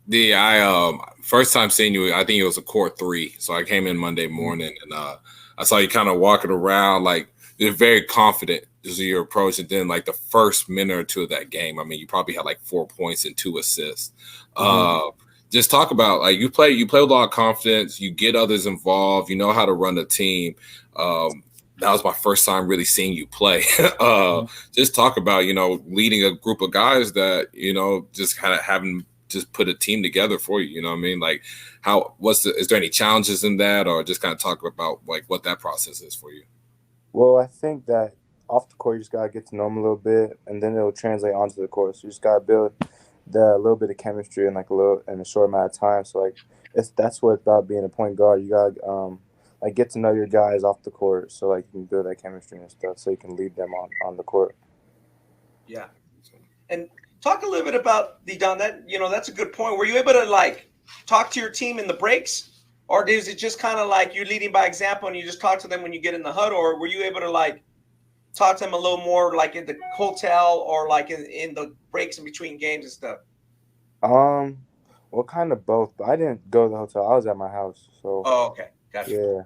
Yeah, I first time seeing you, I think it was a court three. So I came in Monday Mhm. morning and I saw you kind of walking around like you're very confident just your approach. And then like the first minute or two of that game, I mean, you probably had like 4 points and 2 assists. Mhm. Uh just talk about like you play with a lot of confidence, you get others involved, you know how to run the team. That was my first time really seeing you play. uh Mhm. just talk about, leading a group of guys that, just kind of having just put a team together for you. You know what I mean? Like, is there any challenges in that, or just kind of talk about like what that process is for you? Well, I think that off the court, you just gotta get to know them a little bit, and then it'll translate onto the court. So you just gotta build the little bit of chemistry in like a little in a short amount of time. So like that's what it's about being a point guard. You gotta like get to know your guys off the court, so like you can build that chemistry and stuff, so you can lead them on the court. Yeah. And talk a little bit about the Don. That that's a good point. Were you able to like talk to your team in the breaks, or is it just kind of like you're leading by example and you just talk to them when you get in the huddle, or were you able to like talk to them a little more like in the hotel or like in the breaks in between games and stuff? Um, well, kind of both, but I didn't go to the hotel. I was at my house, so Oh, okay, gotcha. yeah.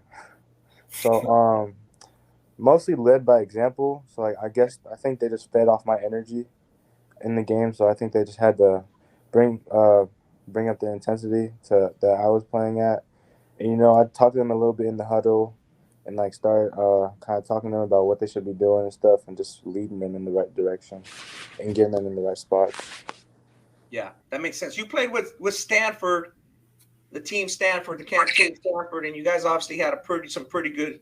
So mostly led by example. So like I think they just fed off my energy in the game. So I think they just had to bring uh bring up the intensity to that I was playing at. And I talked to them a little bit in the huddle and like start kind of talking to them about what they should be doing and stuff and just leading them in the right direction and getting them in the right spots. Yeah, that makes sense. You played with Stanford, the team Stanford, the camp team Stanford, and you guys obviously had some pretty good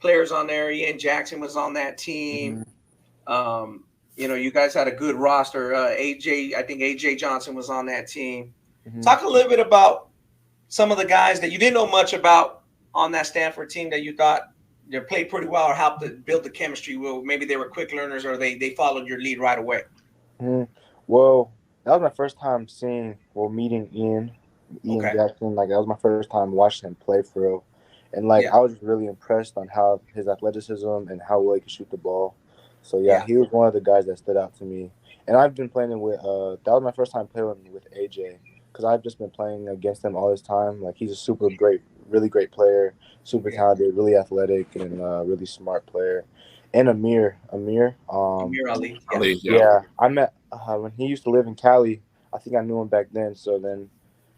players on there. Ian Jackson was on that team. Hmm. You guys had a good roster. I think AJ Johnson was on that team. Hmm. Talk a little bit about some of the guys that you didn't know much about on that Stanford team that you thought they played pretty well or helped to build the chemistry. Well, maybe they were quick learners or they followed your lead right away. Hmm. Well, that was my first time meeting Ian Okay. Jackson. Like that was my first time watching him play for real, and like Yeah. I was really impressed on how his athleticism and how well he could shoot the ball. So yeah, Yeah. he was one of the guys that stood out to me. And I've been playing with that was my first time playing with AJ because I've just been playing against him all this time. Like he's a super great, really great player, super Yeah. talented, really athletic, and really smart player. And Amir, Amir Ali. Yeah. Ali, yeah. yeah, I met when he used to live in Cali. I think I knew him back then. So then,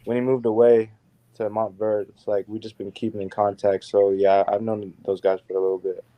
when he moved away to Montverde, it's like we just been keeping in contact. So yeah, I've known those guys for a little bit.